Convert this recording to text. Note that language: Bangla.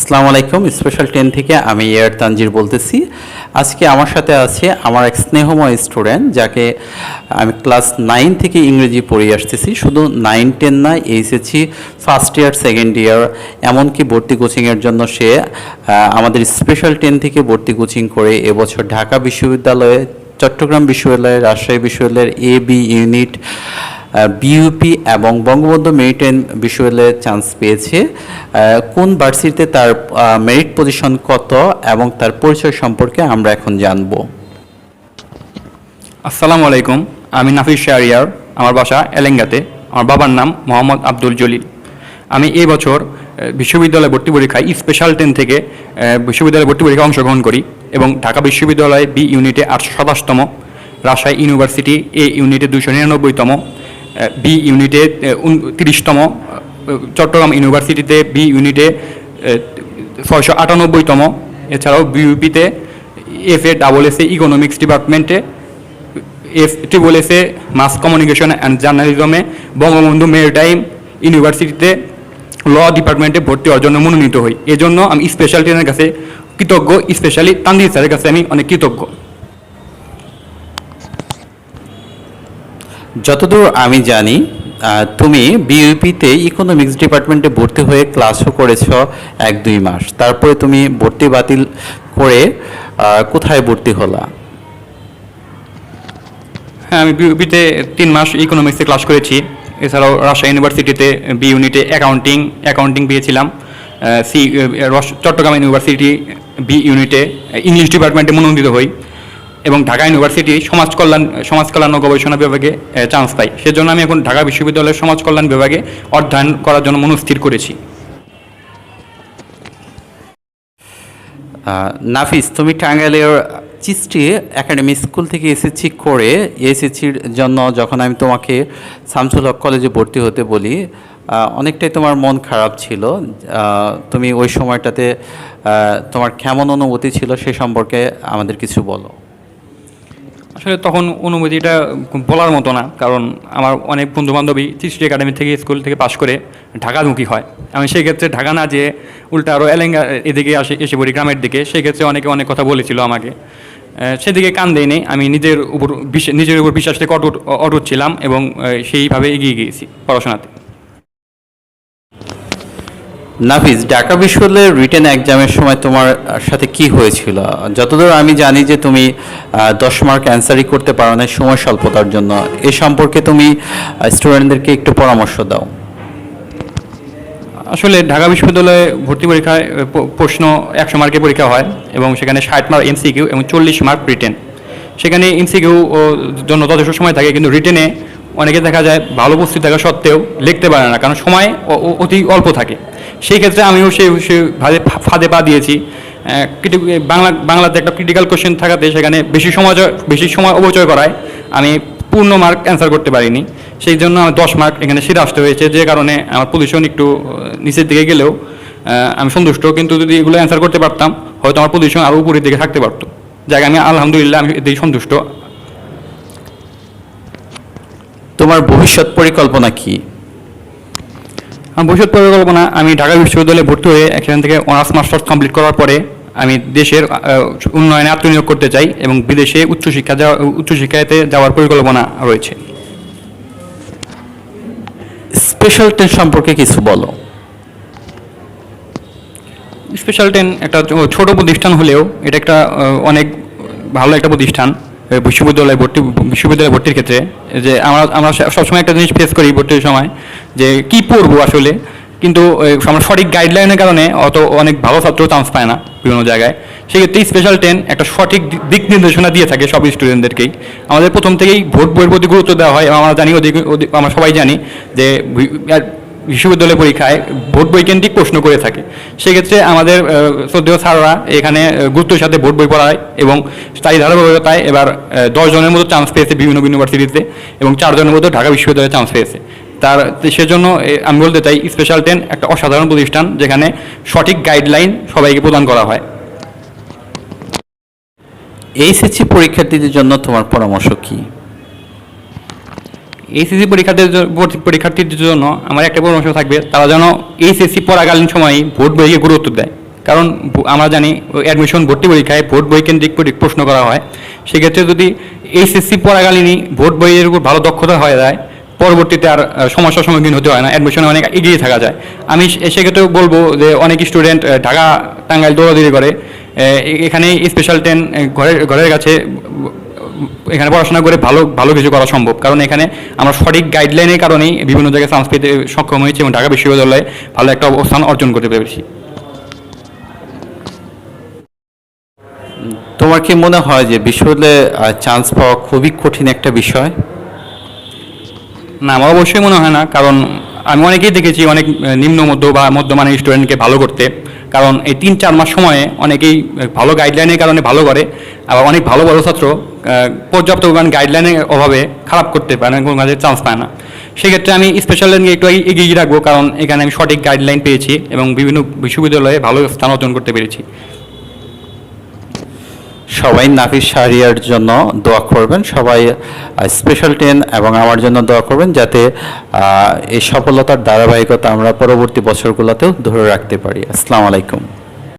আসসালামু আলাইকুম। স্পেশাল 10 থেকে আমি এয়ার তানজির বলতেছি। আজকে আমার সাথে আছে আমার এক স্নেহময় স্টুডেন্ট, যাকে আমি ক্লাস 9 থেকে ইংরেজি পড়িয়ে আসতেছি। শুধু 9-10 না, HSC first year, second year, এমনকি ভর্তি কোচিংয়ের জন্য সে আমাদের স্পেশাল 10 থেকে ভর্তি কোচিং করে এবছর ঢাকা বিশ্ববিদ্যালয়ে, চট্টগ্রাম বিশ্ববিদ্যালয়, রাজশাহী বিশ্ববিদ্যালয়ের বি ইউনিট, বিইউপি এবং বঙ্গবন্ধু মেরিটাইম বিশ্ববিদ্যালয়ে চান্স পেয়েছে। কোন ভার্সিটিতে তার মেরিট পজিশন কত এবং তার পরিচয় সম্পর্কে আমরা এখন জানব। আসসালামু আলাইকুম, আমি নাফিস শাহরিয়ার। আমার বাসা এলেঙ্গাতে। আমার বাবার নাম মোহাম্মদ আব্দুল জলিল। আমি এই বছর বিশ্ববিদ্যালয় ভর্তি পরীক্ষায় স্পেশাল 10 থেকে বিশ্ববিদ্যালয় ভর্তি পরীক্ষায় অংশগ্রহণ করি এবং ঢাকা বিশ্ববিদ্যালয়ে বি ইউনিটে 827তম, রাজশাহী ইউনিভার্সিটি এ ইউনিটে 299তম, বি ইউনিটে 30তম, চট্টগ্রাম ইউনিভার্সিটিতে বি ইউনিটে 698তম, এছাড়াও বিইউপিতে FA ইকোনমিক্স ডিপার্টমেন্টে, FSSS মাস কমিউনিকেশন অ্যান্ড জার্নালিজমে বঙ্গবন্ধু মেরিটাইম ইউনিভার্সিটিতে ল ডিপার্টমেন্টে ভর্তি হওয়ার জন্য মনোনীত হই। এজন্য আমি স্পেশাল 10-এর কাছে কৃতজ্ঞ, স্পেশালি তানজির স্যারের কাছে আমি অনেক কৃতজ্ঞ। যতদূর আমি জানি, তুমি বিইউপিতে ইকোনমিক্স ডিপার্টমেন্টে ভর্তি হয়ে ক্লাসও করেছ 1-2 মাস, তারপরে তুমি ভর্তি বাতিল করে কোথায় ভর্তি হলা? হ্যাঁ, আমি বিইউপিতে 3 মাস ইকোনমিক্সে ক্লাস করেছি। এছাড়াও রাজশাহী ইউনিভার্সিটিতে বি ইউনিটে অ্যাকাউন্টিং পেয়েছিলাম। চট্টগ্রাম ইউনিভার্সিটি বি ইউনিটে ইংলিশ ডিপার্টমেন্টে মনোনীত হই এবং ঢাকা ইউনিভার্সিটি সমাজ কল্যাণ ও গবেষণা বিভাগে চান্স পাই। সেজন্য আমি এখন ঢাকা বিশ্ববিদ্যালয়ের সমাজ কল্যাণ বিভাগে অধ্যয়ন করার জন্য মনস্থির করেছি। নাফিস, তুমি টাঙ্গাইলের চিস্টি একাডেমি স্কুল থেকে এসএসসি করে, এসএসসির জন্য যখন আমি তোমাকে শামসুল হক কলেজে ভর্তি হতে বলি, অনেকটাই তোমার মন খারাপ ছিল। তুমি ওই সময়টাতে তোমার কেমন অনুভূতি ছিল সে সম্পর্কে আমাদের কিছু বলো। আসলে তখন অনুভূতিটা বলার মতো না, কারণ আমার অনেক বন্ধুবান্ধবী চিস্টি একাডেমি থেকে স্কুল থেকে পাশ করে ঢাকামুখী হয়। আমি সেই ক্ষেত্রে ঢাকা না যেয়ে উল্টা আরও এলেঙ্গা এদিকে এসে পড়ি, গ্রামের দিকে। সেই ক্ষেত্রে অনেকে অনেক কথা বলেছিল আমাকে, সেদিকে কান দেয়নি। আমি নিজের উপর বিশ্বাস থেকে অটুট ছিলাম এবং সেইভাবে এগিয়ে গিয়েছি পড়াশোনাতে। নাফিস, ঢাকা বিশ্ববিদ্যালয়ের রিটেন এক্সামের সময় তোমার সাথে কি হয়েছিল? যতদূর আমি জানি যে তুমি 10 মার্ক অ্যান্সারই করতে পারো না সময় স্বল্পতার জন্য। এ সম্পর্কে তুমি স্টুডেন্টদেরকে একটু পরামর্শ দাও। আসলে ঢাকা বিশ্ববিদ্যালয়ে ভর্তি পরীক্ষায় প্রশ্ন 100 মার্কের পরীক্ষা হয় এবং সেখানে 60 মার্ক এমসিকিউ এবং 40 মার্ক রিটেন। সেখানে এমসিকিউ জন্য যথেষ্ট সময় থাকে, কিন্তু রিটেনে অনেকে দেখা যায় ভালো উপস্থিত থাকা সত্ত্বেও লিখতে পারে না, কারণ সময় অতি অল্প থাকে। সেই ক্ষেত্রে আমিও সেই ফাঁদে পা দিয়েছি। বাংলাতে একটা ক্রিটিক্যাল কোশ্চেন থাকাতে সেখানে বেশি সময় অপচয় করায় আমি পূর্ণ মার্ক অ্যান্সার করতে পারিনি। সেই জন্য আমার 10 মার্ক এখানে সিধে আসতে হয়েছে, যে কারণে আমার পজিশন একটু নিচের দিকে গেলেও আমি সন্তুষ্ট। কিন্তু যদি এগুলো অ্যান্সার করতে পারতাম, হয়তো আমার পজিশন আরও উপরের দিকে থাকতে পারতো। যাকে আমি আলহামদুলিল্লাহ আমি এতেই সন্তুষ্ট। তোমার ভবিষ্যৎ পরিকল্পনা কি? আমার ভবিষ্যৎ পরিকল্পনা, আমি ঢাকা বিশ্ববিদ্যালয়ে ভর্তি হয়ে এখান থেকে অনার্স মাস্টার্স কমপ্লিট করার পরে আমি দেশের উন্নয়নে আত্মনিয়োগ করতে চাই এবং বিদেশে উচ্চশিক্ষাতে যাওয়ার পরিকল্পনা রয়েছে। স্পেশাল 10 সম্পর্কে কিছু বলো। স্পেশাল 10 একটা ছোট প্রতিষ্ঠান হলেও এটা একটা অনেক ভালো একটা প্রতিষ্ঠান বিশ্ববিদ্যালয় ভর্তির ক্ষেত্রে। যে আমরা সবসময় একটা জিনিস ফেস করি ভর্তির সময়, যে কি পড়বো আসলে, কিন্তু আমরা সঠিক গাইডলাইনের কারণে অনেক ভালো ছাত্র চান্স পায় না বিভিন্ন জায়গায়। সেক্ষেত্রে স্পেশাল 10 একটা সঠিক দিক নির্দেশনা দিয়ে থাকে সব স্টুডেন্টদেরকেই। আমাদের প্রথম থেকেই ভোট বইয়ের প্রতি গুরুত্ব দেওয়া হয় এবং আমরা সবাই জানি যে বিশ্ববিদ্যালয় পরীক্ষায় ভোট বই কেন্দ্রিক প্রশ্ন করে থাকে। সেক্ষেত্রে আমাদের শ্রদ্ধেয় স্যাররা এখানে গুরুত্বের সাথে ভোট বই পড়ায় এবং তাই ধারাবাহিকতায় এবার 10 জনের মতো চান্স পেয়েছে বিভিন্ন ইউনিভার্সিটিতে এবং 4 জনের মতো ঢাকা বিশ্ববিদ্যালয়ে চান্স পেয়েছে। সেজন্য আমি বলতে চাই স্পেশাল 10 একটা অসাধারণ প্রতিষ্ঠান, যেখানে সঠিক গাইডলাইন সবাইকে প্রদান করা হয়। এইচএসসি পরীক্ষার্থীদের জন্য তোমার পরামর্শ কি? এইচএসসি পরীক্ষার্থীদের জন্য আমার একটা পরামর্শ থাকবে, তারা যেন এইচএসসি পড়াকালীন সময়ে ভোট বইকে গুরুত্ব দেয়। কারণ আমরা জানি অ্যাডমিশন ভর্তি পরীক্ষায় ভোট বই কেন্দ্রিক প্রশ্ন করা হয়। সেক্ষেত্রে যদি এইচএসসি পড়াকালীনই ভোট বইয়ের উপর ভালো দক্ষতা হয়ে যায়, পরবর্তীতে আর সমস্যার সম্মুখীন হতে হয় না, অ্যাডমিশনে অনেক এগিয়ে থাকা যায়। আমি সেক্ষেত্রেও বলবো যে অনেক স্টুডেন্ট ঢাকা টাঙ্গাইল দৌড়াদৌড়ি করে, এখানে স্পেশাল 10 ঘরের কাছে এখানে পড়াশোনা করে ভালো ভালো কিছু করা সম্ভব, কারণ এখানে আমরা সঠিক গাইডলাইনের কারণেই বিভিন্ন জায়গায় চান্স পেতে সক্ষম হয়েছি এবং ঢাকা বিশ্ববিদ্যালয়ে ভালো একটা অবস্থান অর্জন করতে পেরেছি। তোমার কি মনে হয় যে বিশ্ববিদ্যালয়ে চান্স পাওয়া খুবই কঠিন একটা বিষয়? না, আমার অবশ্যই মনে হয় না, কারণ আমি অনেকেই দেখেছি অনেক নিম্ন মধ্য বা মধ্যমানের স্টুডেন্টকে ভালো করতে, কারণ এই 3-4 মাস সময়ে অনেকেই ভালো গাইডলাইনের কারণে ভালো করে, আবার অনেক ভালো ভালো ছাত্র পর্যাপ্ত গাইডলাইনের অভাবে খারাপ করতে পারে না, কোনো কাজে চান্স পায় না। সেক্ষেত্রে আমি স্পেশাল লার্নিং একটু এগিয়ে রাখবো, কারণ এখানে আমি সঠিক গাইডলাইন পেয়েছি এবং বিভিন্ন বিশ্ববিদ্যালয়ে ভালো স্থান অর্জন করতে পেরেছি। সবাই নাফিস শাহরিয়ার জন্য দোয়া করবেন, সবাই স্পেশাল 10 এবং আমার জন্য দোয়া করবেন, যাতে এই সফলতার ধারাবাহিকতা আমরা পরবর্তী বছরগুলোতেও ধরে রাখতে পারি। আসসালামু আলাইকুম।